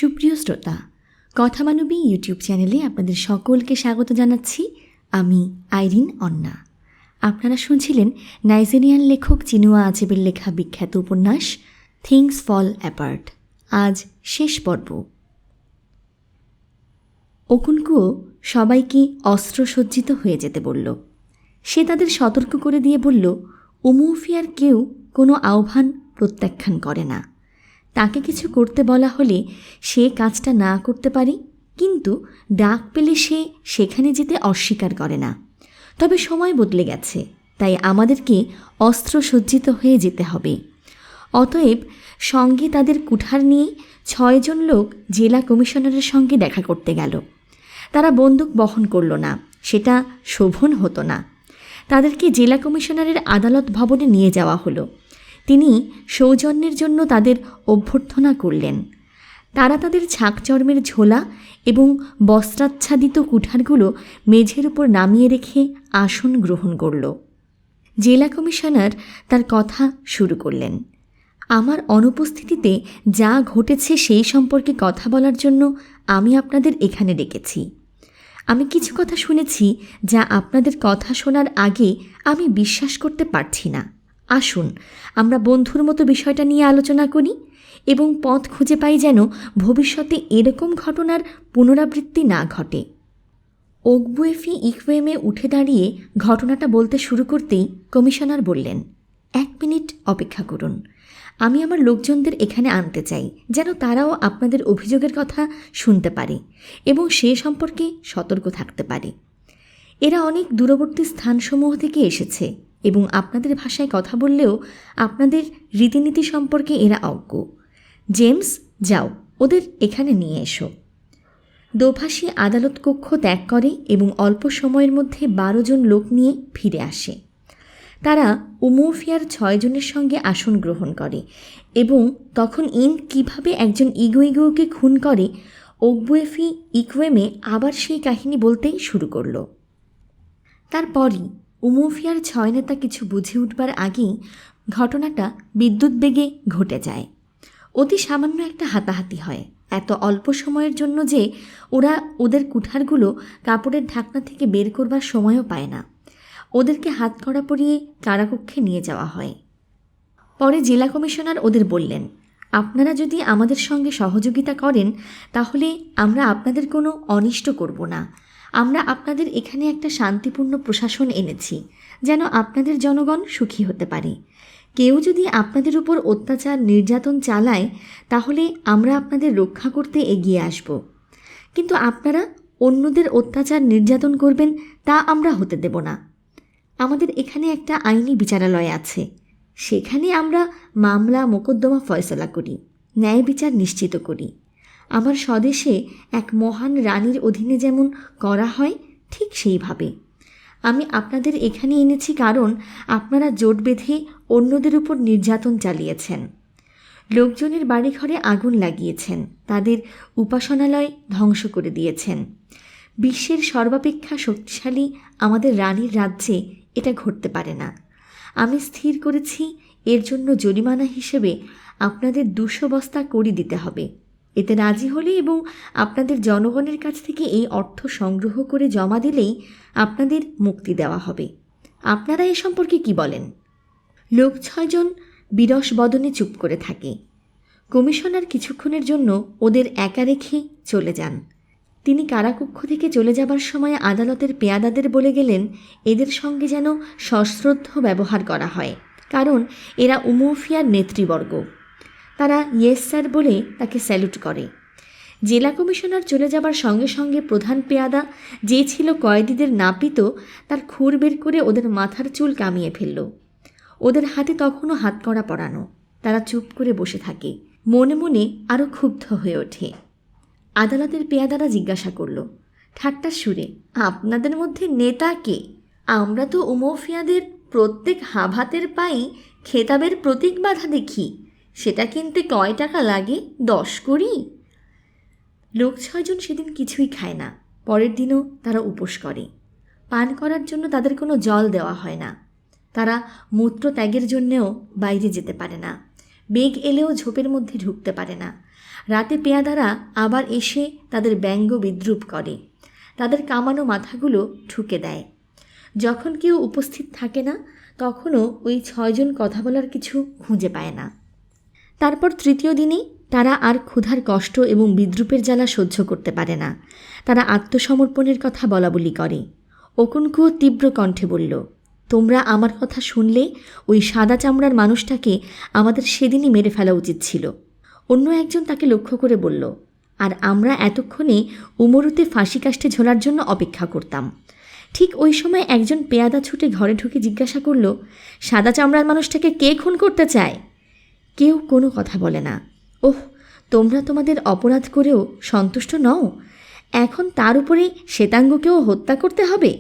সুপ্রিয় শ্রোতা, কথা মানবী ইউটিউব চ্যানেলে আপনাদের সকলকে স্বাগত জানাচ্ছি। আমি আইরিন অন্না। আপনারা শুনছিলেন নাইজেরিয়ান লেখক চিনুয়া আচেবের লেখা বিখ্যাত উপন্যাস থিংস ফল অ্যাপার্ট। আজ শেষ পর্ব। ওকুনকুও সবাইকে অস্ত্রসজ্জিত হয়ে যেতে বলল। সে তাদের সতর্ক করে দিয়ে বলল, উমুফিয়ার কেউ কোনো আহ্বান প্রত্যাখ্যান করে না। তাকে কিছু করতে বলা হলে সে কাজটা না করতে পারে, কিন্তু ডাক পেলে সে সেখানে যেতে অস্বীকার করে না। তবে সময় বদলে গেছে, তাই আমাদেরকে অস্ত্রসজ্জিত হয়ে যেতে হবে। অতএব সঙ্গে তাদের কুঠার নিয়ে 6 জন লোক জেলা কমিশনারের সঙ্গে দেখা করতে গেল। তারা বন্দুক বহন করল না, সেটা শোভন হতো না। তাদেরকে জেলা কমিশনারের আদালত ভবনে নিয়ে যাওয়া হলো। তিনি সৌজন্যের জন্য তাদের অভ্যর্থনা করলেন। তারা তাদের ছাকচর্মের ঝোলা এবং বস্ত্রাচ্ছাদিত কুঠারগুলো মেঝের উপর নামিয়ে রেখে আসন গ্রহণ করল। জেলা কমিশনার তার কথা শুরু করলেন। আমার অনুপস্থিতিতে যা ঘটেছে সেই সম্পর্কে কথা বলার জন্য আমি আপনাদের এখানে ডেকেছি। আমি কিছু কথা শুনেছি যা আপনাদের কথা শোনার আগে আমি বিশ্বাস করতে পারছি না। আসুন আমরা বন্ধুর মতো বিষয়টা নিয়ে আলোচনা করি এবং পথ খুঁজে পাই যেন ভবিষ্যতে এরকম ঘটনার পুনরাবৃত্তি না ঘটে। ওগবুয়েফি ইকুয়েমে উঠে দাঁড়িয়ে ঘটনাটা বলতে শুরু করতেই কমিশনার বললেন, 1 মিনিট অপেক্ষা করুন। আমি আমার লোকজনদের এখানে আনতে চাই, যেন তারাও আপনাদের অভিযোগের কথা শুনতে পারে এবং সে সম্পর্কে সতর্ক থাকতে পারে। এরা অনেক দূরবর্তী স্থানসমূহ থেকে এসেছে এবং আপনাদের ভাষায় কথা বললেও আপনাদের রীতিনীতি সম্পর্কে এরা অজ্ঞ। জেমস, যাও, ওদের এখানে নিয়ে এসো। দোভাষী আদালত কক্ষ ত্যাগ করে এবং অল্প সময়ের মধ্যে 12 জন লোক নিয়ে ফিরে আসে। তারা উমুফিয়ার 6 জনের সঙ্গে আসন গ্রহণ করে এবং তখন কিভাবে একজন ইগুইগুকে খুন করে ওগবুয়েফি ইকুয়েমে আবার সেই কাহিনী বলতেই শুরু করল। তারপরই উমুফিয়ার 6 নেতা কিছু বুঝে উঠবার আগেই ঘটনাটা বিদ্যুৎ বেগে ঘটে যায়। অতি সামান্য একটা হাতাহাতি হয়, এত অল্প সময়ের জন্য যে ওরা ওদের কুঠারগুলো কাপড়ের ঢাকনা থেকে বের করবার সময়ও পায় না। ওদেরকে হাতকড়া পরিয়ে কারাকক্ষে নিয়ে যাওয়া হয়। পরে জেলা কমিশনার ওদের বললেন, আপনারা যদি আমাদের সঙ্গে সহযোগিতা করেন তাহলে আমরা আপনাদের কোনো অনিষ্ট করব না। আমরা আপনাদের এখানে একটা শান্তিপূর্ণ প্রশাসন এনেছি, যেন আপনাদের জনগণ সুখী হতে পারে। কেউ যদি আপনাদের উপর অত্যাচার নির্যাতন চালায় তাহলে আমরা আপনাদের রক্ষা করতে এগিয়ে আসব, কিন্তু আপনারা অন্যদের অত্যাচার নির্যাতন করবেন তা আমরা হতে দেব না। আমাদের এখানে একটা আইনি বিচারালয় আছে, সেখানে আমরা মামলা মোকদ্দমা ফয়সলা করি, ন্যায় বিচার নিশ্চিত করি। আমার স্বদেশে এক মহান রানীর অধীনে যেমন করা হয় ঠিক সেইভাবে। আমি আপনাদের এখানে এনেছি কারণ আপনারা জোট বেঁধে অন্যদের উপর নির্যাতন চালিয়েছেন, লোকজনের বাড়িঘরে আগুন লাগিয়েছেন, তাদের উপাসনালয় ধ্বংস করে দিয়েছেন। বিশ্বের সর্বাপেক্ষা শক্তিশালী আমাদের রানীর রাজ্যে এটা ঘটতে পারে না। আমি স্থির করেছি এর জন্য জরিমানা হিসেবে আপনাদের 200 বস্তা কড়ি দিতে হবে। এতে রাজি হলে এবং আপনাদের জনগণের কাছ থেকে এই অর্থ সংগ্রহ করে জমা দিলেই আপনাদের মুক্তি দেওয়া হবে। আপনারা এ সম্পর্কে কি বলেন? লোক 6 জন বিরস বদনে চুপ করে থাকে। কমিশনার কিছুক্ষণের জন্য ওদের একা রেখে চলে যান। তিনি কারাকক্ষ থেকে চলে যাবার সময় আদালতের পেয়াদাদের বলে গেলেন, এদের সঙ্গে যেন সশ্রদ্ধ ব্যবহার করা হয়, কারণ এরা উমুফিয়ার নেতৃবর্গ। তারা ইয়েস স্যার বলে তাকে স্যালুট করে। জেলা কমিশনার চলে যাবার সঙ্গে সঙ্গে প্রধান পেয়াদা, যে ছিল কয়েদিদের নাপিত, তার খুর বের করে ওদের মাথার চুল কামিয়ে ফেলল। ওদের হাতে তখনও হাতকড়া পরানো। তারা চুপ করে বসে থাকে, মনে মনে আরও ক্ষুব্ধ হয়ে ওঠে। আদালতের পেয়াদারা জিজ্ঞাসা করল ঠাট্টার সুরে, আপনাদের মধ্যে নেতা কে? আমরা তো উমুফিয়াদের প্রত্যেক হাভাতের পাই খেতাবের প্রতীক বাধা দেখি, সেটা কিনতে কয় টাকা লাগে? 10 কড়ি। লোক 6 জন সেদিন কিছুই খায় না। পরের দিনও তারা উপোস করে। পান করার জন্য তাদের কোনো জল দেওয়া হয় না। তারা মূত্র ত্যাগের জন্যেও বাইরে যেতে পারে না। বেগ এলেও ঝোপের মধ্যে ঢুকতে পারে না। রাতে পেয়াদারা আবার এসে তাদের ব্যঙ্গ বিদ্রূপ করে, তাদের কামানো মাথাগুলো ঠুকে দেয়। যখন কেউ উপস্থিত থাকে না তখনও ওই 6 জন কথা বলার কিছু খুঁজে পায় না। তারপর তৃতীয় দিনেই তারা আর ক্ষুধার কষ্ট এবং বিদ্রূপের জ্বালা সহ্য করতে পারে না। তারা আত্মসমর্পণের কথা বলাবলি করে। ওকুনকুও তীব্র কণ্ঠে বলল, তোমরা আমার কথা শুনলে ওই সাদা চামড়ার মানুষটাকে আমাদের সেদিনই মেরে ফেলা উচিত ছিল। অন্য একজন তাকে লক্ষ্য করে বলল, আর আমরা এতক্ষণে উমরুতে ফাঁসি কাষ্ঠে ঝোলার জন্য অপেক্ষা করতাম। ঠিক ওই সময় একজন পেয়াদা ছুটে ঘরে ঢুকে জিজ্ঞাসা করল, সাদা চামড়ার মানুষটাকে কে খুন করতে চায়? কেউ কোনো কথা বলে না। ওহ, তোমরা তোমাদের অপরাধ করেও সন্তুষ্ট নও? এখন তার উপরে শ্বেতাঙ্গকেও হত্যা করতে হবে?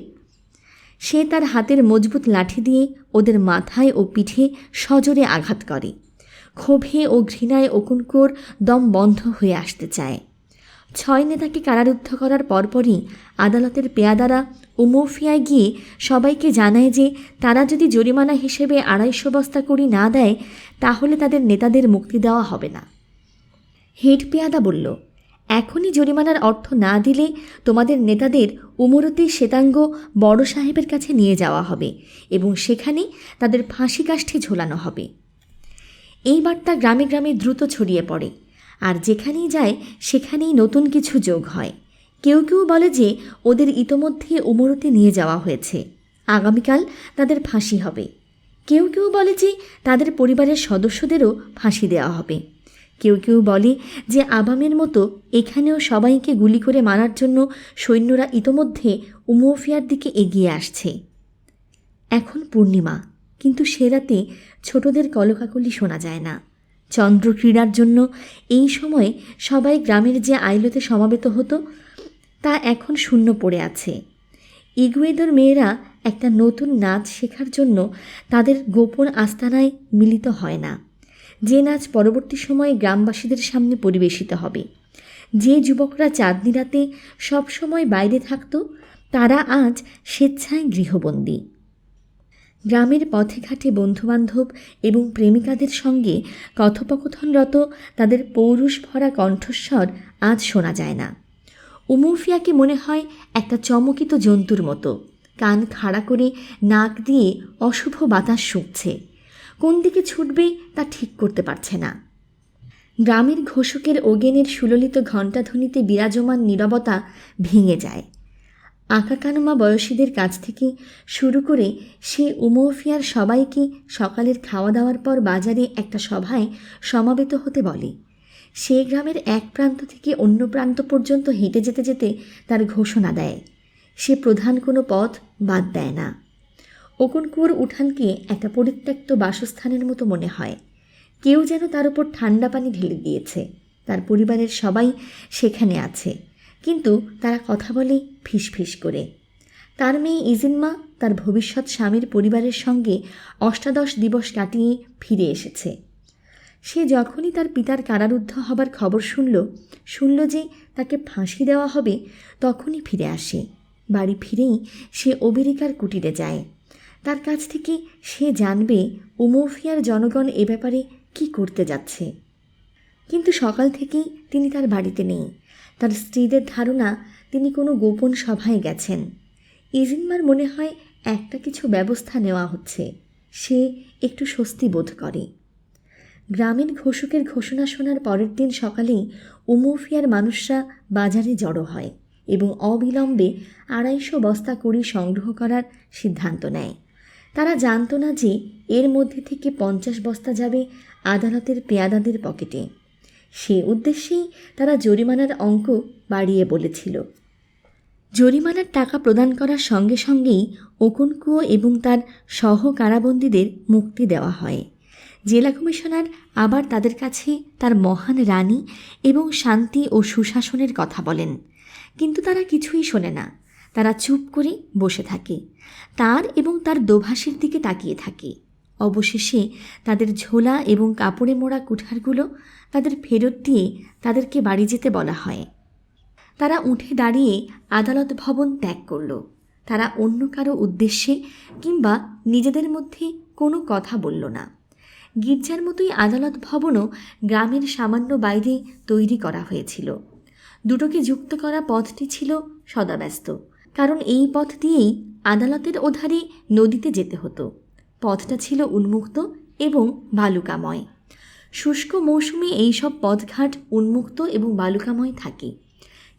সে তার হাতের মজবুত লাঠি দিয়ে ওদের মাথায় ও পিঠে সজোরে আঘাত করে। ক্ষোভে ও ঘৃণায় ওকুনকুর দম বন্ধ হয়ে আসতে চায়। 6 নেতাকে কারারুদ্ধ করার পরপরই আদালতের পেয়াদারা উমৌফিয়ায় গিয়ে সবাইকে জানায় যে তারা যদি জরিমানা হিসেবে 250 বস্তা কড়ি না দেয় তাহলে তাদের নেতাদের মুক্তি দেওয়া হবে না। হেড পেয়াদা বলল, এখনই জরিমানার অর্থ না দিলে তোমাদের নেতাদের উমরতে শ্বেতাঙ্গ বড় সাহেবের কাছে নিয়ে যাওয়া হবে এবং সেখানে তাদের ফাঁসি কাষ্ঠে ঝোলানো হবে। এই বার্তা গ্রামে গ্রামে দ্রুত ছড়িয়ে পড়ে, আর যেখানেই যায় সেখানেই নতুন কিছু যোগ হয়। কেউ কেউ বলে যে ওদের ইতোমধ্যে উমরতে নিয়ে যাওয়া হয়েছে, আগামীকাল তাদের ফাঁসি হবে। কেউ কেউ বলে যে তাদের পরিবারের সদস্যদেরও ফাঁসি দেওয়া হবে। কেউ কেউ বলে যে আবামের মতো এখানেও সবাইকে গুলি করে মারার জন্য সৈন্যরা ইতোমধ্যে উমৌফিয়ার দিকে এগিয়ে আসছে। এখন পূর্ণিমা, কিন্তু সে রাতে ছোটদের কলকাকলি শোনা যায় না। চন্দ্রক্রীড়ার জন্য এই সময়ে সবাই গ্রামের যে আইলতে সমাবেত হতো তা এখন শূন্য পড়ে আছে। ইগুয়েদোর মেয়েরা একটা নতুন নাচ শেখার জন্য তাদের গোপন আস্তানায় মিলিত হয় না, যে নাচ পরবর্তী সময়ে গ্রামবাসীদের সামনে পরিবেশিত হবে। যে যুবকরা চাঁদনি রাতে সবসময় বাইরে থাকত তারা আজ স্বেচ্ছায় গৃহবন্দী। গ্রামের পথে ঘাটে বন্ধুবান্ধব এবং প্রেমিকাদের সঙ্গে কথোপকথনরত তাদের পৌরুষ ভরা কণ্ঠস্বর আজ শোনা যায় না। উমৌফিয়াকে মনে হয় একটা চমকিত জন্তুর মতো, কান খাড়া করে নাক দিয়ে অশুভ বাতাস শুঁকছে। কোন দিকে ছুটবে তা ঠিক করতে পারছে না। গ্রামের ঘোষকের ওগেনের সুললিত ঘণ্টাধ্বনিতে বিরাজমান নীরবতা ভেঙে যায়। আঁকাকানুমা বয়সীদের কাছ থেকে শুরু করে সে উমৌফিয়ার সবাইকে সকালের খাওয়া দাওয়ার পর বাজারে একটা সভায় সমাবেত হতে বলে। সে গ্রামের এক প্রান্ত থেকে অন্য প্রান্ত পর্যন্ত হেঁটে যেতে যেতে তার ঘোষণা দেয়। সে প্রধান কোনো পথ বাদ দেয় না। ওকুনকুয়োর উঠানকে একটা পরিত্যক্ত বাসস্থানের মতো মনে হয়। কেউ যেন তার উপর ঠান্ডা পানি ঢেলে দিয়েছে। তার পরিবারের সবাই সেখানে আছে, কিন্তু তারা কথা বলে ফিসফিস করে। তার মেয়ে ইজিনমা তার ভবিষ্যৎ স্বামীর পরিবারের সঙ্গে 88 দিবস কাটিয়ে ফিরে এসেছে। সে যখনই তার পিতার কারারুদ্ধ হবার খবর শুনল যে তাকে ফাঁসি দেওয়া হবে, তখনই ফিরে আসে। বাড়ি ফিরেই সে ওবেরিকার কুটিরে যায়। তার কাছ থেকে সে জানবে উমৌফিয়ার জনগণ এ ব্যাপারে কি করতে যাচ্ছে। কিন্তু সকাল থেকেই তিনি তার বাড়িতে নেই। তার স্ত্রীদের ধারণা তিনি কোনো গোপন সভায় গেছেন। ইজিনমার মনে হয় একটা কিছু ব্যবস্থা নেওয়া হচ্ছে। সে একটু স্বস্তি বোধ করে। গ্রামের ঘোষকের ঘোষণা শোনার পরের দিন সকালেই উমৌফিয়ার মানুষরা বাজারে জড়ো হয় এবং অবিলম্বে 250 বস্তা কড়ি সংগ্রহ করার সিদ্ধান্ত নেয়। তারা জানত না যে এর মধ্যে থেকে 50 বস্তা যাবে আদালতের পেয়াদাদের পকেটে। সে উদ্দেশ্যেই তারা জরিমানার অঙ্ক বাড়িয়ে বলেছিল। জরিমানার টাকা প্রদান করার সঙ্গে সঙ্গেই ওকুনকুয়ো এবং তার সহ কারাবন্দীদের মুক্তি দেওয়া হয়। জেলা কমিশনার আবার তাদের কাছে তার মহান রানী এবং শান্তি ও সুশাসনের কথা বলেন, কিন্তু তারা কিছুই শোনে না। তারা চুপ করে বসে থাকে, তার এবং তার দোভাষীর দিকে তাকিয়ে থাকে। অবশেষে তাদের ঝোলা এবং কাপড়ে মোড়া কুঠারগুলো তাদের ফেরত দিয়ে তাদেরকে বাড়ি যেতে বলা হয়। তারা উঠে দাঁড়িয়ে আদালত ভবন ত্যাগ করল। তারা অন্য কারো উদ্দেশ্যে কিংবা নিজেদের মধ্যে কোনো কথা বলল না। গির্জার মতোই আদালত ভবনও গ্রামের সামান্য বাইরে তৈরি করা হয়েছিল। দুটোকে যুক্ত করা পথটি ছিল সদাব্যস্ত, কারণ এই পথ দিয়েই আদালতের ওধারে নদীতে যেতে হতো। পথটা ছিল উন্মুক্ত এবং বালুকাময়। শুষ্ক মৌসুমে এইসব পথঘাট উন্মুক্ত এবং বালুকাময় থাকে,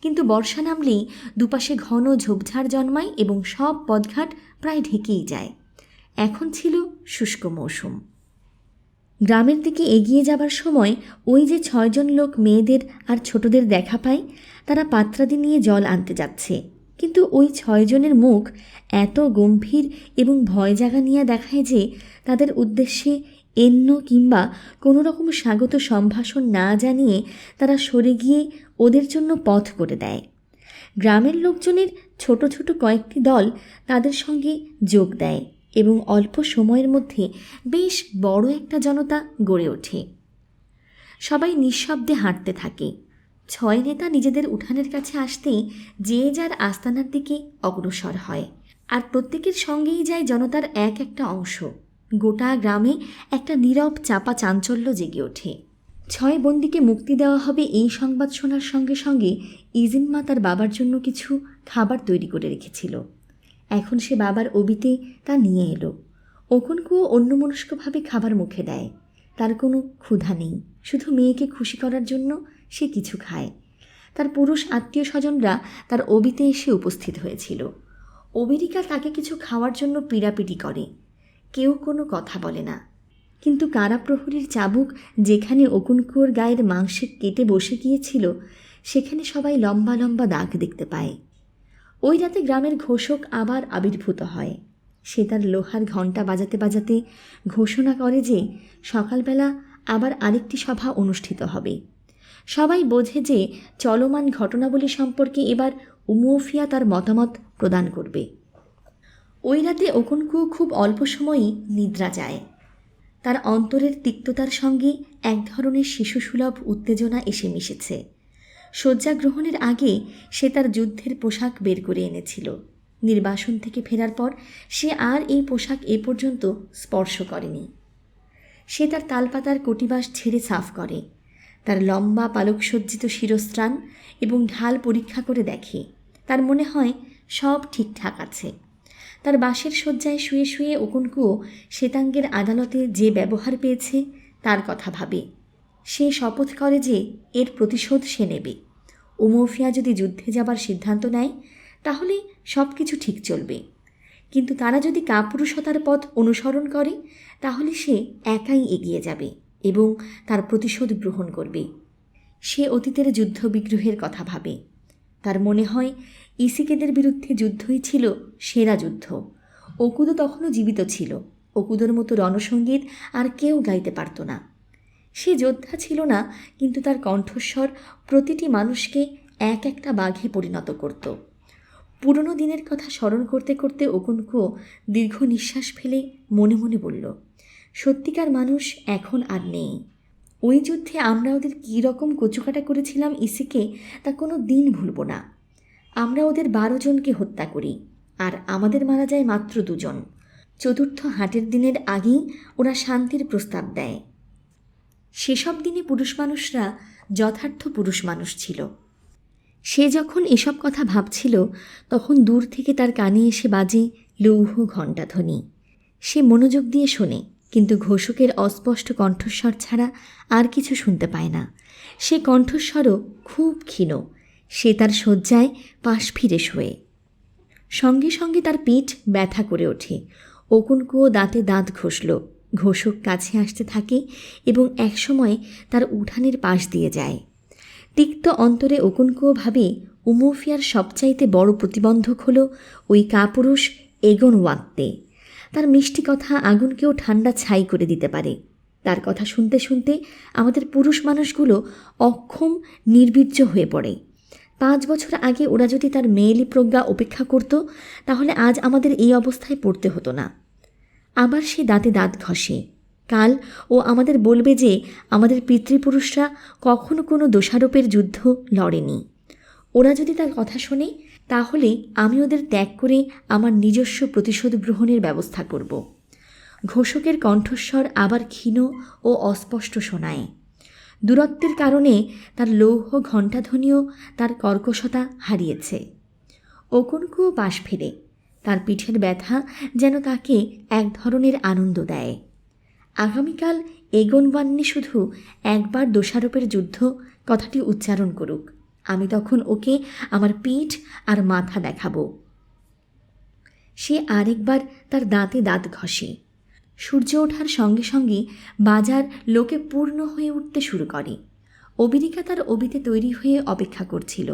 কিন্তু বর্ষা নামলেই দুপাশে ঘন ঝোপঝাড় জন্মায় এবং সব পথঘাট প্রায় ঢেকেই যায়। এখন ছিল শুষ্ক মৌসুম। গ্রামের দিকে এগিয়ে যাবার সময় ওই যে 6 জন লোক মেয়েদের আর ছোটদের দেখা পায়, তারা পাত্রাদি নিয়ে জল আনতে যাচ্ছে। কিন্তু ওই 6 জনের মুখ এত গম্ভীর এবং ভয় জাগানিয়া দেখায় যে তাদের উদ্দেশ্যে এন্ন কিংবা কোনো রকম স্বাগত সম্ভাষণ না জানিয়ে তারা সরে গিয়ে ওদের জন্য পথ করে দেয়। গ্রামের লোকজনের ছোট ছোট কয়েকটি দল তাদের সঙ্গে যোগ দেয় এবং অল্প সময়ের মধ্যে বেশ বড় একটা জনতা গড়ে ওঠে। সবাই নিঃশব্দে হাঁটতে থাকে। 6 নেতা নিজেদের উঠানের কাছে আসতেই যে যার আস্তানার দিকে অগ্রসর হয়, আর প্রত্যেকের সঙ্গেই যায় জনতার একটা অংশ। গোটা গ্রামে একটা নীরব চাপা চাঞ্চল্য জেগে ওঠে। 6 বন্দীকে মুক্তি দেওয়া হবে এই সংবাদ শোনার সঙ্গে সঙ্গে ইজিনমা তার বাবার জন্য কিছু খাবার তৈরি করে রেখেছিল। এখন সে বাবার অবিতে তা নিয়ে এলো। ওকনকুও অন্যমনস্কভাবে খাবার মুখে দেয়। তার কোনো ক্ষুধা নেই, শুধু মেয়েকে খুশি করার জন্য সে কিছু খায়। তার পুরুষ আত্মীয় স্বজনরা তার অবিতে এসে উপস্থিত হয়েছিল। অবিরিকা তাকে কিছু খাওয়ার জন্য পিড়াপিড়ি করে। কেউ কোনো কথা বলে না, কিন্তু কারাপ্রহরীর চাবুক যেখানে ওকনকুয়োর গায়ের মাংসে কেটে বসে গিয়েছিল সেখানে সবাই লম্বা লম্বা দাগ দেখতে পায়। ওই রাতে গ্রামের ঘোষক আবার আবির্ভূত হয়। সে তার লোহার ঘণ্টা বাজাতে বাজাতে ঘোষণা করে যে সকালবেলা আবার আরেকটি সভা অনুষ্ঠিত হবে। সবাই বোঝে যে চলমান ঘটনাবলী সম্পর্কে এবার উমুফিয়া তার মতামত প্রদান করবে। ওই রাতে ওকনকুয়ো খুব অল্প সময়ই নিদ্রা যায়। তার অন্তরের তিক্ততার সঙ্গে এক ধরনের শিশুসুলভ উত্তেজনা এসে মিশেছে। শয্যা গ্রহণের আগে সে তার যুদ্ধের পোশাক বের করে এনেছিল। নির্বাসন থেকে ফেরার পর সে আর এই পোশাক এ পর্যন্ত স্পর্শ করেনি। সে তার তালপাতার কটিবাস ছেড়ে সাফ করে, তার লম্বা পালকসজ্জিত শিরস্ত্রাণ এবং ঢাল পরীক্ষা করে দেখে। তার মনে হয় সব ঠিকঠাক আছে। তার বাঁশের শয্যায় শুয়ে শুয়ে ওকনকুয়ো শ্বেতাঙ্গের আদালতে যে ব্যবহার পেয়েছে তার কথা ভাবে। সে শপথ করে যে এর প্রতিশোধ সে নেবে। উমুফিয়া যদি যুদ্ধে যাবার সিদ্ধান্ত নেয় তাহলে সব কিছু ঠিক চলবে, কিন্তু তারা যদি কাপুরুষতার পথ অনুসরণ করে তাহলে সে একাই এগিয়ে যাবে এবং তার প্রতিশোধ গ্রহণ করবে। সে অতীতের যুদ্ধ বিগ্রহের কথা ভাবে। তার মনে হয় ইসিকেদের বিরুদ্ধে যুদ্ধই ছিল সেরা যুদ্ধ। ওকুদো তখনও জীবিত ছিল। ওকুদোর মতো রণসঙ্গীত আর কেউ গাইতে পারত না। সে যোদ্ধা ছিল না, কিন্তু তার কণ্ঠস্বর প্রতিটি মানুষকে এক একটা বাঘে পরিণত করত। পুরনো দিনের কথা স্মরণ করতে করতে ওকনকুয়ো দীর্ঘ নিঃশ্বাস ফেলে মনে মনে বলল, সত্যিকার মানুষ এখন আর নেই। ওই যুদ্ধে আমরা ওদের কী রকম কচুকাটা করেছিলাম ইসিকে তা কোনো দিন ভুলব না। আমরা ওদের 12 জনকে হত্যা করি, আর আমাদের মারা যায় মাত্র 2 জন। চতুর্থ হাটের দিনের আগেই ওরা শান্তির প্রস্তাব দেয়। সেসব দিনে পুরুষ মানুষরা যথার্থ পুরুষ মানুষ ছিল। সে যখন এসব কথা ভাবছিল তখন দূর থেকে তার কানে এসে বাজে লৌহ ঘণ্টাধ্বনি। সে মনোযোগ দিয়ে শোনে, কিন্তু ঘোষকের অস্পষ্ট কণ্ঠস্বর ছাড়া আর কিছু শুনতে পায় না। সে কণ্ঠস্বরও খুব ক্ষীণ। সে তার শয্যায় পাশ ফিরে শোয়ে। সঙ্গে সঙ্গে তার পিঠ ব্যথা করে ওঠে। ওকনকুয়ো দাঁতে দাঁত ঘষল। ঘোষক কাছে আসতে থাকে এবং একসময় তার উঠানের পাশ দিয়ে যায়। তিক্ত অন্তরে ওকনকুয়ো ভাবে উমুফিয়ার সবচাইতে বড় প্রতিবন্ধক হল ওই কাপুরুষ এগন ওয়াত্তে। তার মিষ্টি কথা আগুনকেও ঠান্ডা ছাই করে দিতে পারে। তার কথা শুনতে শুনতে আমাদের পুরুষ মানুষগুলো অক্ষম নির্বীর্য হয়ে পড়ে। 5 বছর আগে ওরা যদি তার মেয়েলি প্রজ্ঞা উপেক্ষা করত তাহলে আজ আমাদের এই অবস্থায় পড়তে হতো না। আবার সে দাঁতে দাঁত ঘষে। কাল ও আমাদের বলবে যে আমাদের পিতৃপুরুষরা কখনো কোনো দোষারোপের যুদ্ধ লড়েনি। ওরা যদি তার কথা শোনে তাহলে আমি ওদের ত্যাগ করে আমার নিজস্ব প্রতিশোধ গ্রহণের ব্যবস্থা করব। ঘোষকের কণ্ঠস্বর আবার ক্ষীণ ও অস্পষ্ট শোনায়। দূরত্বের কারণে তার লৌহ ঘণ্টাধ্বনিও তার কর্কশতা হারিয়েছে। ওকনকুও পাশ ফেরে। তার পিঠের ব্যথা যেন তাকে এক ধরনের আনন্দ দেয়। আগামীকাল এগোনওয়ান্নি শুধু একবার দোষারোপের যুদ্ধ কথাটি উচ্চারণ করুক, আমি তখন ওকে আমার পিঠ আর মাথা দেখাবো। সে আরেকবার তার দাঁতে দাঁত ঘষে। সূর্য ওঠার সঙ্গে সঙ্গে বাজার লোকে পূর্ণ হয়ে উঠতে শুরু করে। অবিরিকা তার অবিতে তৈরি হয়ে অপেক্ষা করছিল।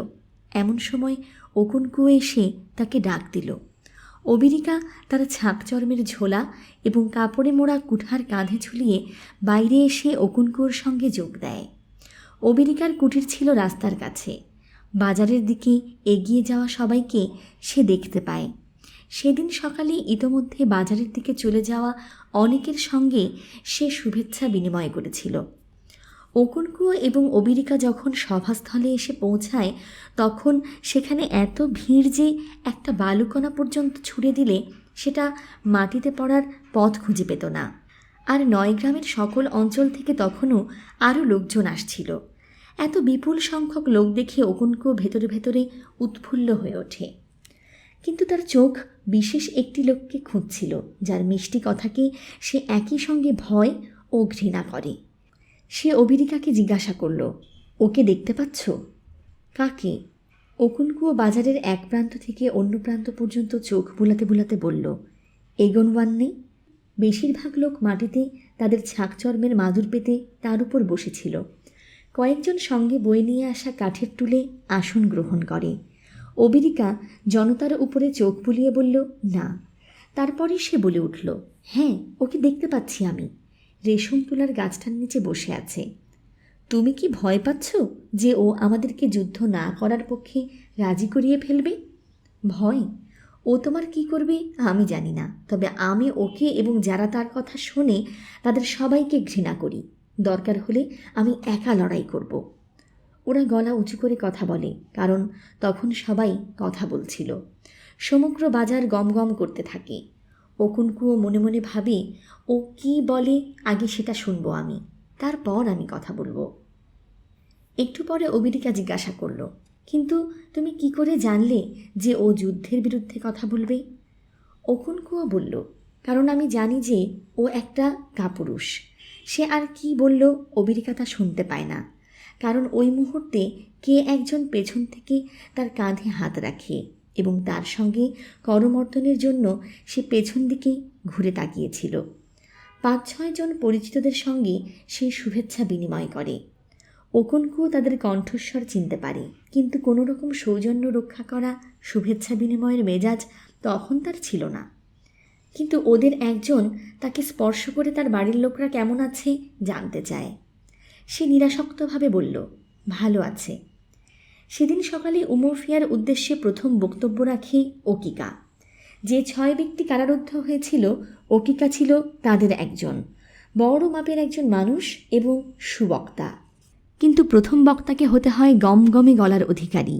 এমন সময় ওকনকুয়ো এসে তাকে ডাক দিল। অবিরিকা তার ছাপচর্মের ঝোলা এবং কাপড়ে মোড়া কুঠার কাঁধে ঝুলিয়ে বাইরে এসে ওকনকুয়োর সঙ্গে যোগ দেয়। অবিরিকার কুটির ছিল রাস্তার কাছে। বাজারের দিকে এগিয়ে যাওয়া সবাইকে সে দেখতে পায়। সেদিন সকালে ইতোমধ্যে বাজারের দিকে চলে যাওয়া অনেকের সঙ্গে সে শুভেচ্ছা বিনিময় করেছিল। ওকনকুয়ো এবং অবিরিকা যখন সভাস্থলে এসে পৌঁছায় তখন সেখানে এত ভিড় যে একটা বালুকণা পর্যন্ত ছুঁড়ে দিলে সেটা মাটিতে পড়ার পথ খুঁজে পেত না। আর নয়গ্রামের সকল অঞ্চল থেকে তখনও আরও লোকজন আসছিল। এত বিপুল সংখ্যক লোক দেখে ওকনকুয়ো ভেতরে ভেতরে উৎফুল্ল হয়ে ওঠে। কিন্তু তার চোখ বিশেষ একটি লোককে খুঁজছিল, যার মিষ্টি কথাকে সে একই সঙ্গে ভয় ও ঘৃণা করে। সে অবিরিকাকে জিজ্ঞাসা করল, ওকে দেখতে পাচ্ছ? কাকে? ওকনকুয়ো বাজারের এক প্রান্ত থেকে অন্য প্রান্ত পর্যন্ত চোখ বুলাতে বুলাতে বলল, এগোনওয়ান্নি। বেশিরভাগ লোক মাটিতে তাদের ছাকচর্মের মাদুর পেতে তার উপর বসেছিল। কয়েকজন সঙ্গে বয়ে নিয়ে আসা কাঠের টুলে আসন গ্রহণ করে। অবিরিকা জনতার উপরে চোখ বুলিয়ে বলল, না। তারপরে সে বলে উঠল, হ্যাঁ, ওকে দেখতে পাচ্ছি আমি। রেশম তুলার গাছটার নিচে বসে আছে। তুমি কি ভয় পাচ্ছ যে ও আমাদেরকে যুদ্ধ না করার পক্ষে রাজি করিয়ে ফেলবে? ভয়? ও তোমার কি করবে আমি জানি না, তবে আমি ওকে এবং যারা তার কথা শোনে তাদের সবাইকে ঘৃণা করি। দরকার হলে আমি একা লড়াই করব। ওরা গলা উঁচু করে কথা বলে, কারণ তখন সবাই কথা বলছিল। সমগ্র বাজার গমগম করতে থাকে। ওকনকুয়ো মনে মনে ভাবে, ও কি বলে আগে সেটা শুনবো আমি, তারপর আমি কথা বলবো। একটু পরে অবিরিকা জিজ্ঞাসা করল, কিন্তু তুমি কি করে জানলে যে ও যুদ্ধের বিরুদ্ধে কথা বলবে? ওকনকুয়ো বলল, কারণ আমি জানি যে ও একটা কাপুরুষ। সে আর কি বলল অবিরিকা তা শুনতে পায় না, কারণ ওই মুহূর্তে কে একজন পেছন থেকে তার কাঁধে হাত রাখে এবং তার সঙ্গে করমর্দনের জন্য সে পেছন দিকে ঘুরে তাকিয়েছিল। 5-6 জন পরিচিতদের সঙ্গে সে শুভেচ্ছা বিনিময় করে। ওকনকুয়ো তাদের কণ্ঠস্বর চিনতে পারে, কিন্তু কোনো রকম সৌজন্য রক্ষা করা শুভেচ্ছা বিনিময়ের মেজাজ তখন তার ছিল না। কিন্তু ওদের একজন তাকে স্পর্শ করে তার বাড়ির লোকরা কেমন আছে জানতে চায়। সে নিরাসক্তভাবে বলল, ভালো আছে। সেদিন সকালে উমরফিয়ার উদ্দেশ্যে প্রথম বক্তব্য রাখে ওকিকা। যে 6 ব্যক্তি কারারুদ্ধ হয়েছিল, ওকিকা ছিল তাদের একজন। বড় মাপের একজন মানুষ এবং সুবক্তা। কিন্তু প্রথম বক্তাকে হতে হয় গমগমে গলার অধিকারী,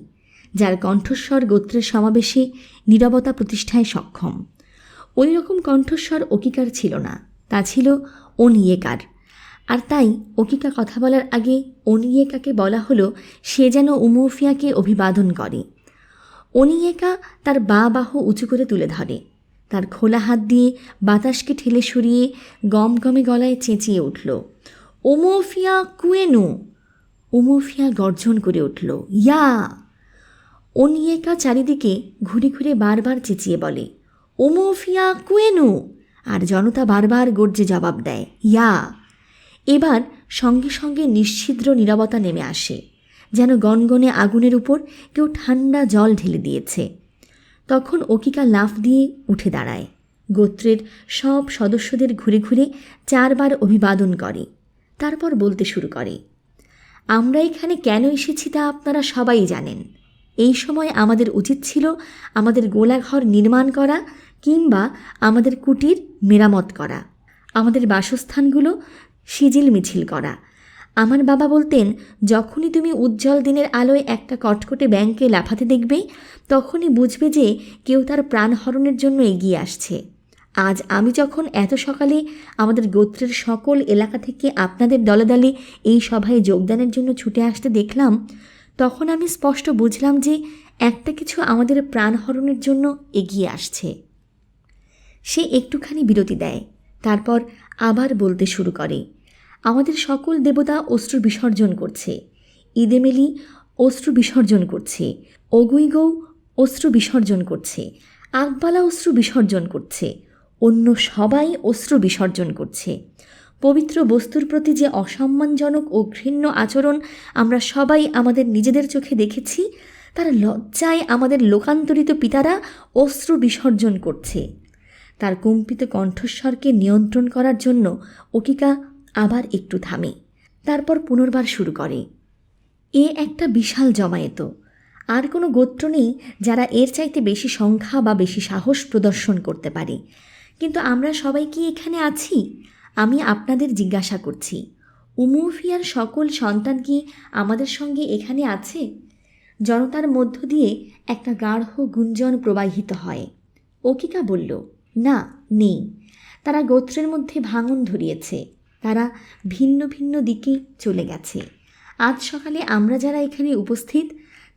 যার কণ্ঠস্বর গোত্রের সমাবেশে নীরবতা প্রতিষ্ঠায় সক্ষম। ওই রকম কণ্ঠস্বর ওকিকার ছিল না, তা ছিল ওনিয়েকার। আর তাই ওকিকা কথা বলার আগে ওনিয়েকাকে বলা হলো সে যেন উমরফিয়াকে অভিবাদন করে। ওনিয়েকা তার বাহু উঁচু করে তুলে ধরে, তার খোলা হাত দিয়ে বাতাসকে ঠেলে সরিয়ে গমগমে গলায় চেঁচিয়ে উঠল, উমরফিয়া কুয়েনু। উমরফিয়া গর্জন করে উঠল, ইয়া। ওনিয়েকা চারিদিকে ঘুরে ঘুরে বারবার চেঁচিয়ে বলে, উমরফিয়া কুয়েনু। আর জনতা বারবার গর্জে জবাব দেয়, ইয়া। এবার সঙ্গে সঙ্গে নিশ্ছিদ্র নীরবতা নেমে আসে, যেন গনগনে আগুনের উপর কেউ ঠান্ডা জল ঢেলে দিয়েছে। তখন ওকিকা লাফ দিয়ে উঠে দাঁড়ায়, গোত্রের সব সদস্যদের ঘুরে ঘুরে 4 বার অভিবাদন করে, তারপর বলতে শুরু করে, আমরা এখানে কেন এসেছি তা আপনারা সবাই জানেন। এই সময় আমাদের উচিত ছিল আমাদের গোলাঘর নির্মাণ করা কিংবা আমাদের কুটির মেরামত করা, আমাদের বাসস্থানগুলো সিজিল মিছিল করা। আমার বাবা বলতেন, যখনই তুমি উজ্জ্বল দিনের আলোয় একটা কটকটে ব্যাঙকে লাফাতে দেখবে, তখনই বুঝবে যে কেউ তার প্রাণহরণের জন্য এগিয়ে আসছে। আজ আমি যখন এত সকালে আমাদের গোত্রের সকল এলাকা থেকে আপনাদের দলে দলে এই সভায় যোগদানের জন্য ছুটে আসতে দেখলাম, তখন আমি স্পষ্ট বুঝলাম যে একটা কিছু আমাদের প্রাণহরণের জন্য এগিয়ে আসছে। সে একটুখানি বিরতি দেয়, তারপর আবার বলতে শুরু করে, আমাদের সকল দেবতা অশ্রু বিসর্জন করছে, ইদেমেলি অশ্রু বিসর্জন করছে, অগুইগৌ অশ্রু বিসর্জন করছে, আকবালা অশ্রু বিসর্জন করছে, অন্য সবাই অশ্রু বিসর্জন করছে। পবিত্র বস্তুর প্রতি যে অসম্মানজনক ও ঘৃণ্য আচরণ আমরা সবাই আমাদের নিজেদের চোখে দেখেছি, তার লজ্জায় আমাদের লোকান্তরিত পিতারা অশ্রু বিসর্জন করছে। তার কম্পিত কণ্ঠস্বরকে নিয়ন্ত্রণ করার জন্য অকিকা আবার একটু থামে, তারপর পুনর্বার শুরু করে, এ একটা বিশাল জমায়েত। আর কোনো গোত্র নেই যারা এর চাইতে বেশি সংখ্যা বা বেশি সাহস প্রদর্শন করতে পারে। কিন্তু আমরা সবাই কি এখানে আছি? আমি আপনাদের জিজ্ঞাসা করছি, উমুফিয়ার সকল সন্তান কি আমাদের সঙ্গে এখানে আছে? জনতার মধ্য দিয়ে একটা গাঢ় গুঞ্জন প্রবাহিত হয়। অকিকা বলল, না, নেই। তারা গোত্রের মধ্যে ভাঙন ধরিয়েছে, তারা ভিন্ন ভিন্ন দিকে চলে গেছে। আজ সকালে আমরা যারা এখানে উপস্থিত,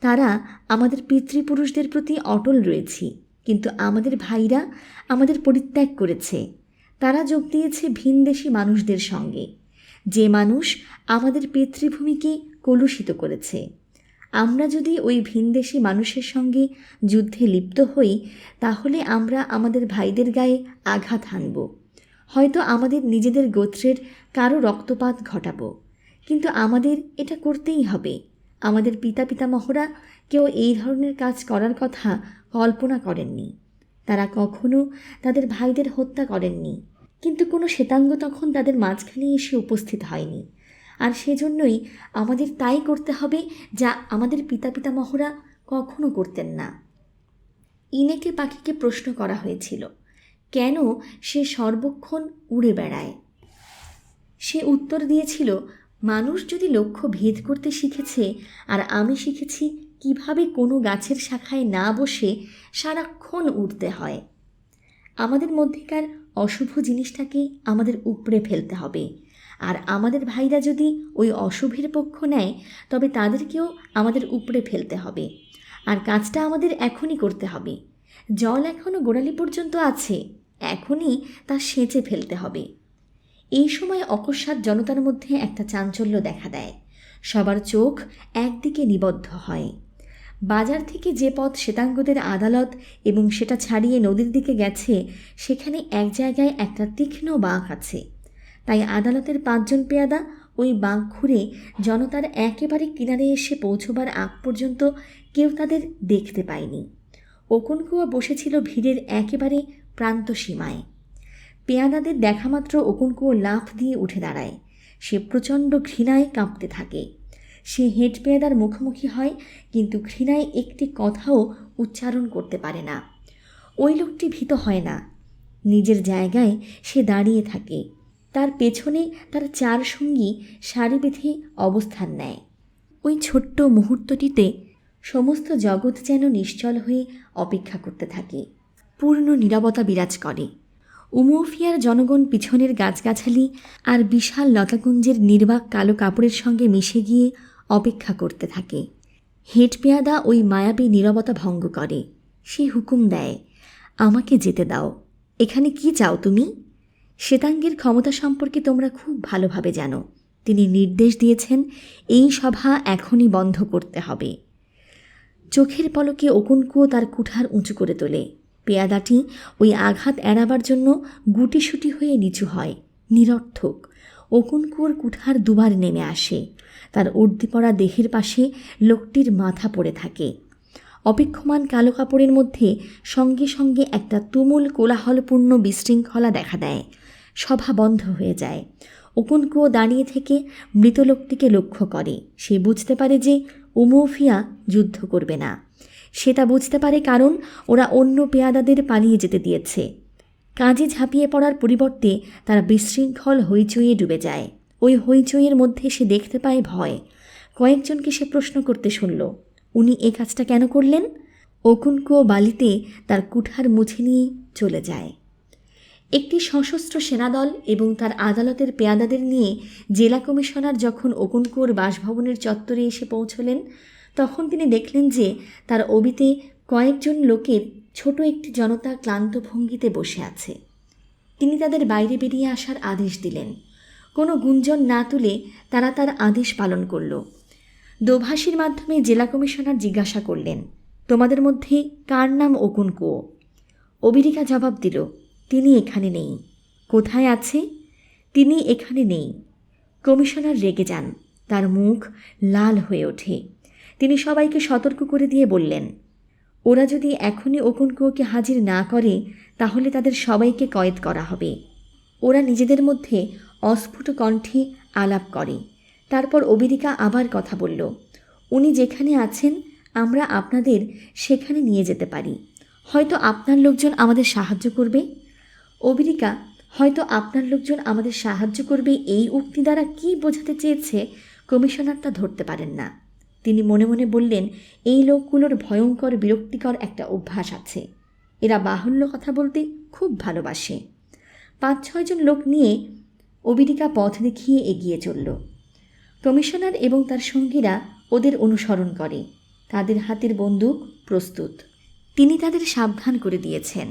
তারা আমাদের পিতৃপুরুষদের প্রতি অটল রয়েছি, কিন্তু আমাদের ভাইরা আমাদের পরিত্যাগ করেছে। তারা যোগ দিয়েছে ভিনদেশী মানুষদের সঙ্গে, যে মানুষ আমাদের পিতৃভূমিকে কলুষিত করেছে। আমরা যদি ওই ভিনদেশী মানুষের সঙ্গে যুদ্ধে লিপ্ত হই, তাহলে আমরা আমাদের ভাইদের গায়ে আঘাত হানব, হয়তো আমাদের নিজেদের গোত্রের কারো রক্তপাত ঘটাবো। কিন্তু আমাদের এটা করতেই হবে। আমাদের পিতামহরা কেউ এই ধরনের কাজ করার কথা কল্পনা করেননি। তারা কখনো তাদের ভাইদের হত্যা করেননি, কিন্তু কোনো শ্বেতাঙ্গ তখন তাদের মাঝখানে এসে উপস্থিত হয়নি। আর সেজন্যই আমাদের তাই করতে হবে যা আমাদের পিতামহরা কখনো করতেন না। ইনেকে পাখিকে প্রশ্ন করা হয়েছিল, কেন সে সর্বক্ষণ উড়ে বেড়ায়? সে উত্তর দিয়েছিল, মানুষ যদি লক্ষ্য ভেদ করতে শিখেছে, আর আমি শিখেছি কিভাবে কোনো গাছের শাখায় না বসে সারাক্ষণ উঠতে হয়। আমাদের মধ্যেকার অশুভ জিনিসটাকে আমাদের উপড়ে ফেলতে হবে, আর আমাদের ভাইরা যদি ওই অশুভের পক্ষ নেয়, তবে তাদেরকেও আমাদের উপড়ে ফেলতে হবে। আর কাজটা আমাদের এখনই করতে হবে। জল এখনও গোড়ালি পর্যন্ত আছে, এখনই তা সেঁচে ফেলতে হবে। এই সময় অকস্মাৎ জনতার মধ্যে একটা চাঞ্চল্য দেখা দেয়। সবার চোখ একদিকে নিবদ্ধ হয়। বাজার থেকে যে পথ শ্বেতাঙ্গদের আদালত এবং সেটা ছাড়িয়ে নদীর দিকে গেছে, সেখানে এক জায়গায় একটা তীক্ষ্ণ বাঁক আছে। তাই আদালতের 5 জন পেয়াদা ওই বাঁক ঘুরে জনতার একেবারে কিনারে এসে পৌঁছবার আগ পর্যন্ত কেউ তাদের দেখতে পায়নি। ওকনকুয়া বসেছিল ভিড়ের একেবারে প্রান্ত সীমায়। পেয়াদাদের দেখামাত্র ওকনকুয়ো লাফ দিয়ে উঠে দাঁড়ায়। সে প্রচণ্ড ঘৃণায় কাঁপতে থাকে। সে হেড পেয়াদার মুখোমুখি হয়, কিন্তু ঘৃণায় একটি কথাও উচ্চারণ করতে পারে না। ওই লোকটি ভীত হয় না। নিজের জায়গায় সে দাঁড়িয়ে থাকে। তার পেছনে তার 4 সঙ্গী সারি বেঁধে অবস্থান নেয়। ওই ছোট্ট মুহূর্তটিতে সমস্ত জগৎ যেন নিশ্চল হয়ে অপেক্ষা করতে থাকে। পূর্ণ নীরবতা বিরাজ করে। উমুফিয়ার জনগণ পিছনের গাছগাছালি আর বিশাল লতাকুঞ্জের নির্বাক কালো কাপড়ের সঙ্গে মিশে গিয়ে অপেক্ষা করতে থাকে। হেড পেয়াদা ওই মায়াবী নীরবতা ভঙ্গ করে। সে হুকুম দেয়, আমাকে যেতে দাও। এখানে কি চাও তুমি? শ্বেতাঙ্গের ক্ষমতা সম্পর্কে তোমরা খুব ভালোভাবে জানো। তিনি নির্দেশ দিয়েছেন, এই সভা এখনই বন্ধ করতে হবে। চোখের পলকে ওকনকুয়ো তার কুঠার উঁচু করে তোলে। পেয়াদাটি ওই আঘাত এড়াবার জন্য গুটিসুটি হয়ে নিচু হয়। নিরর্থক। ওকনকুয়োর কুঠার দুবার নেমে আসে। তার উর্দি পড়া দেহের পাশে লোকটির মাথা পড়ে থাকে। অপেক্ষমান কালো কাপড়ের মধ্যে সঙ্গে সঙ্গে একটা তুমুল কোলাহলপূর্ণ বিশৃঙ্খলা দেখা দেয়। সভা বন্ধ হয়ে যায়। ওকনকুয়ো দাঁড়িয়ে থেকে মৃত লোকটিকে লক্ষ্য করে। সে বুঝতে পারে যে উমুফিয়া যুদ্ধ করবে না। সেটা বুঝতে পারে কারণ ওরা অন্য পেয়াদাদের পালিয়ে যেতে দিয়েছে। কাজে ঝাঁপিয়ে পড়ার পরিবর্তে তারা বিশৃঙ্খল হইচইয়ে ডুবে যায়। ওই হইচইয়ের মধ্যে সে দেখতে পায় ভয়। কয়েকজনকে সে প্রশ্ন করতে শুনল, উনি এ কাজটা কেন করলেন? ওকনকুয়ো বালিতে তার কুঠার মুছে নিয়ে চলে যায়। একটি সশস্ত্র সেনাদল এবং তার আদালতের পেয়াদাদের নিয়ে জেলা কমিশনার যখন ওকনকুয়োর বাসভবনের চত্বরে এসে পৌঁছলেন, তখন তিনি দেখলেন যে তার অবিতে কয়েকজন লোকের ছোট একটি জনতা ক্লান্ত ভঙ্গিতে বসে আছে। তিনি তাদের বাইরে বেরিয়ে আসার আদেশ দিলেন। কোনো গুঞ্জন না তুলে তারা তার আদেশ পালন করল। দোভাষীর মাধ্যমে জেলা কমিশনার জিজ্ঞাসা করলেন, তোমাদের মধ্যে কার নাম ওকনকুয়ো? অবিরিকা জবাব দিল, তিনি এখানে নেই। কোথায় আছে? তিনি এখানে নেই। কমিশনার রেগে যান, তার মুখ লাল হয়ে ওঠে। তিনি সবাইকে সতর্ক করে দিয়ে বললেন, ওরা যদি এখনই ওকনকুয়োকে হাজির না করে তাহলে তাদের সবাইকে কয়েদ করা হবে। ওরা নিজেদের মধ্যে অস্ফুট কণ্ঠে আলাপ করে। তারপর অবিরিকা আবার কথা বলল, উনি যেখানে আছেন আমরা আপনাদের সেখানে নিয়ে যেতে পারি। হয়তো আপনার লোকজন আমাদের সাহায্য করবে। অবিরিকা হয়তো আপনার লোকজন আমাদের সাহায্য করবে এই উক্তি দ্বারা কী বোঝাতে চেয়েছে কমিশনার তা ধরতে পারেন না। তিনি মনে মনে বললেন, এই লোকগুলোর ভয়ঙ্কর বিরক্তিকর একটা অভ্যাস আছে। এরা বাহুল্য কথা বলতে খুব ভালোবাসে। 5-6 জন লোক নিয়ে অবিরিকা পথ দেখিয়ে এগিয়ে চলল। কমিশনার এবং তার সঙ্গীরা ওদের অনুসরণ করে। তাদের হাতের বন্দুক প্রস্তুত। তিনি তাদের সাবধান করে দিয়েছেন,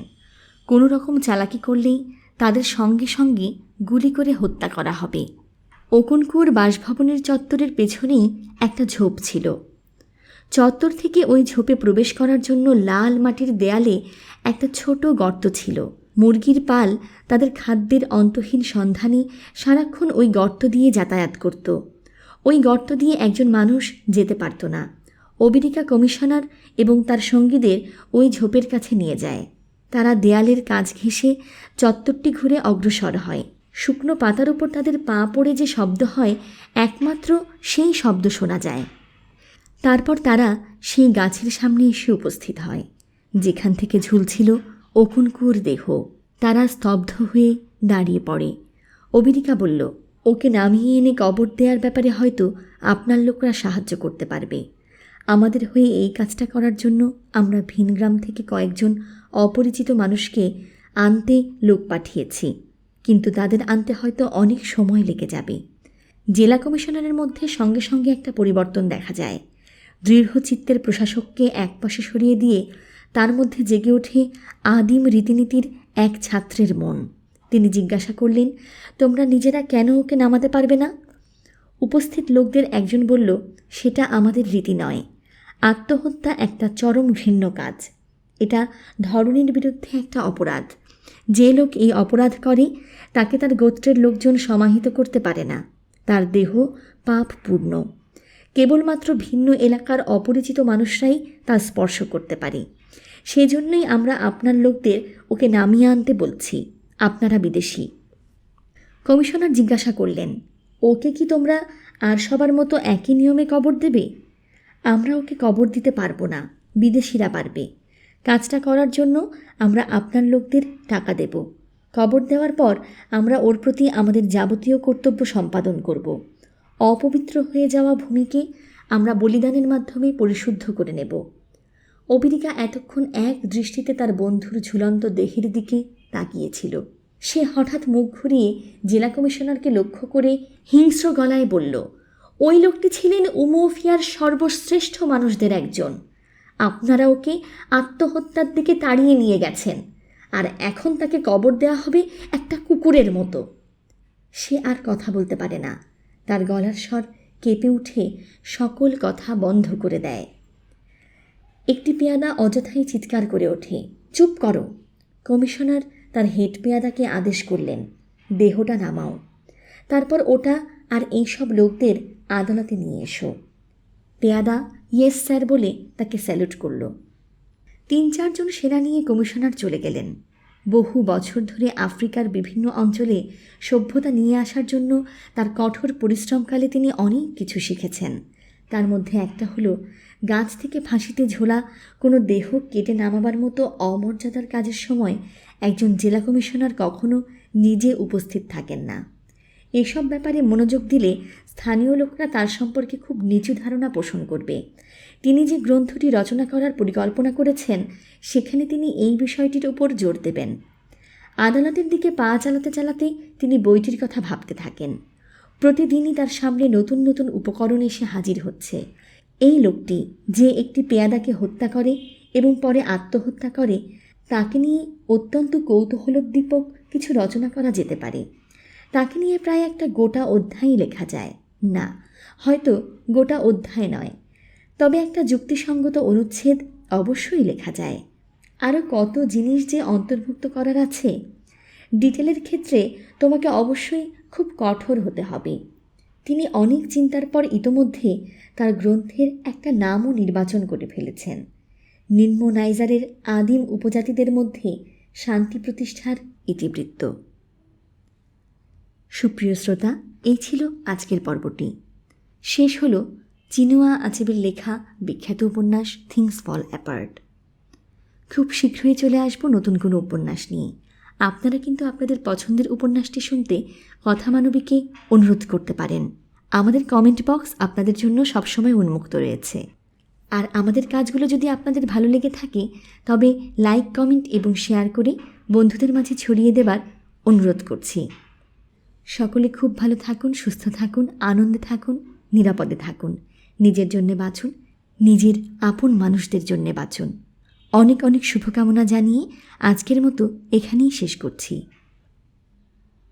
কোনো রকম চালাকি করলেই তাদের সঙ্গে সঙ্গে গুলি করে হত্যা করা হবে। ওকনকুয়োর বাসভবনের চত্বরের পেছনেই একটা ঝোপ ছিল। চত্বর থেকে ওই ঝোপে প্রবেশ করার জন্য লাল মাটির দেয়ালে একটা ছোট গর্ত ছিল। মুরগির পাল তাদের খাদ্যের অন্তহীন সন্ধানে সারাক্ষণ ওই গর্ত দিয়ে যাতায়াত করত। ওই গর্ত দিয়ে একজন মানুষ যেতে পারত না। অবিরিকা কমিশনার এবং তার সঙ্গীদের ওই ঝোপের কাছে নিয়ে যায়। তারা দেয়ালের কাছ ঘেঁষে চত্বরটি ঘুরে অগ্রসর হয়। শুকনো পাতার উপর তাদের পা পড়ে যে শব্দ হয়, একমাত্র সেই শব্দ শোনা যায়। তারপর তারা সেই গাছের সামনে এসে উপস্থিত হয়, যেখান থেকে ঝুলছিল ওকনকুয়োর দেহ। তারা স্তব্ধ হয়ে দাঁড়িয়ে পড়ে। অবিরিকা বলল, ওকে নামিয়ে এনে কবর দেওয়ার ব্যাপারে হয়তো আপনার লোকরা সাহায্য করতে পারবে। আমাদের হয়ে এই কাজটা করার জন্য আমরা ভিনগ্রাম থেকে কয়েকজন অপরিচিত মানুষকে আনতে লোক পাঠিয়েছি, কিন্তু তাদের আনতে হয়তো অনেক সময় লেগে যাবে। জেলা কমিশনারের মধ্যে সঙ্গে সঙ্গে একটা পরিবর্তন দেখা যায়। দৃঢ়চিত্তের প্রশাসককে একপাশে সরিয়ে দিয়ে তার মধ্যে জেগে ওঠে আদিম রীতিনীতির এক ছাত্রের মন। তিনি জিজ্ঞাসা করলেন, তোমরা নিজেরা কেন ওকে নামাতে পারবে না? উপস্থিত লোকদের একজন বলল, সেটা আমাদের রীতি নয়। আত্মহত্যা একটা চরম ঘৃণ্য কাজ। এটা ধরনীর বিরুদ্ধে একটা অপরাধ। যে লোক এই অপরাধ করে তাকে তার গোত্রের লোকজন সমাহিত করতে পারে না। তার দেহ পাপপূর্ণ। কেবলমাত্র ভিন্ন এলাকার অপরিচিত মানুষরাই তা স্পর্শ করতে পারে। সেজন্যই আমরা আপনার লোকদের ওকে নামিয়ে আনতে বলছি। আপনারা বিদেশি। কমিশনার জিজ্ঞাসা করলেন, ওকে কি তোমরা আর সবার মতো একই নিয়মে কবর দেবে? আমরা ওকে কবর দিতে পারবো না, বিদেশিরা পারবে। কাজটা করার জন্য আমরা আপনার লোকদের টাকা দেব। কবর দেওয়ার পর আমরা ওর প্রতি আমাদের যাবতীয় কর্তব্য সম্পাদন করব। অপবিত্র হয়ে যাওয়া ভূমিকে আমরা বলিদানের মাধ্যমে পরিশুদ্ধ করে নেব। অবিরিকা এতক্ষণ এক দৃষ্টিতে তার বন্ধুর ঝুলন্ত দেহের দিকে তাকিয়েছিল। সে হঠাৎ মুখ ঘুরিয়ে জেলা কমিশনারকে লক্ষ্য করে হিংস্র গলায় বলল, ওই লোকটি ছিলেন উমৌফিয়ার সর্বশ্রেষ্ঠ মানুষদের একজন। আপনারা ওকে আত্মহত্যার দিকে তাড়িয়ে নিয়ে গেছেন, আর এখন তাকে কবর দেওয়া হবে একটা কুকুরের মতো। সে আর কথা বলতে পারে না। তার গলার স্বর কেঁপে উঠে সকল কথা বন্ধ করে দেয়। একটি পেয়াদা অযথাই চিৎকার করে ওঠে, চুপ করো। কমিশনার তার হেড পেয়াদাকে আদেশ করলেন, দেহটা নামাও। তারপর ওটা আর এইসব লোকদের আদালতে নিয়ে এসো। পেয়াদা ইয়েস স্যার বলে তাকে স্যালুট করল। 3-4 জন সেনা নিয়ে কমিশনার চলে গেলেন। বহু বছর ধরে আফ্রিকার বিভিন্ন অঞ্চলে সভ্যতা নিয়ে আসার জন্য তার কঠোর পরিশ্রমকালে তিনি অনেক কিছু শিখেছেন। তার মধ্যে একটা হলো, গাছ থেকে ফাঁসিতে ঝোলা কোনো দেহ কেটে নামাবার মতো অমর্যাদার কাজের সময় একজন জেলা কমিশনার কখনো নিজে উপস্থিত থাকেন না। এসব ব্যাপারে মনোযোগ দিলে স্থানীয় লোকরা তার সম্পর্কে খুব নিচু ধারণা পোষণ করবে। তিনি যে গ্রন্থটি রচনা করার পরিকল্পনা করেছেন সেখানে তিনি এই বিষয়টির উপর জোর দেবেন। আদালতের দিকে পা চালাতে চালাতে তিনি বইটির কথা ভাবতে থাকেন। প্রতিদিনই তার সামনে নতুন নতুন উপকরণ এসে হাজির হচ্ছে। এই লোকটি যে একটি পেয়াদাকে হত্যা করে এবং পরে আত্মহত্যা করে, তাকে নিয়ে অত্যন্ত কৌতূহলোদ্দীপক কিছু রচনা করা যেতে পারে। তাকে নিয়ে প্রায় একটা গোটা অধ্যায়ই লেখা যায়। না, হয়তো গোটা অধ্যায় নয়, তবে একটা যুক্তিসঙ্গত অনুচ্ছেদ অবশ্যই লেখা যায়। আরও কত জিনিস যে অন্তর্ভুক্ত করার আছে। ডিটেলের ক্ষেত্রে তোমাকে অবশ্যই খুব কঠোর হতে হবে। তিনি অনেক চিন্তার পর ইতোমধ্যে তার গ্রন্থের একটা নামও নির্বাচন করে ফেলেছেন। নিম্ন নাইজারের আদিম উপজাতিদের মধ্যে শান্তি প্রতিষ্ঠার ইতিবৃত্ত। সুপ্রিয় শ্রোতা, এই ছিল আজকের পর্বটি। শেষ হল চিনুয়া আচেবের লেখা বিখ্যাত উপন্যাস থিংস ফল অ্যাপার্ট। খুব শীঘ্রই চলে আসব নতুন কোনো উপন্যাস নিয়ে। আপনারা কিন্তু আপনাদের পছন্দের উপন্যাসটি শুনতে কথা মানবীকে অনুরোধ করতে পারেন। আমাদের কমেন্ট বক্স আপনাদের জন্য সবসময় উন্মুক্ত রয়েছে। আর আমাদের কাজগুলো যদি আপনাদের ভালো লেগে থাকে, তবে লাইক, কমেন্ট এবং শেয়ার করে বন্ধুদের মাঝে ছড়িয়ে দেবার অনুরোধ করছি। সকলে খুব ভালো থাকুন, সুস্থ থাকুন, আনন্দে থাকুন, নিরাপদে থাকুন। নিজের জন্যে বাঁচুন, নিজের আপন মানুষদের জন্যে বাঁচুন। অনেক অনেক শুভকামনা জানিয়ে আজকের মতো এখানেই শেষ করছি।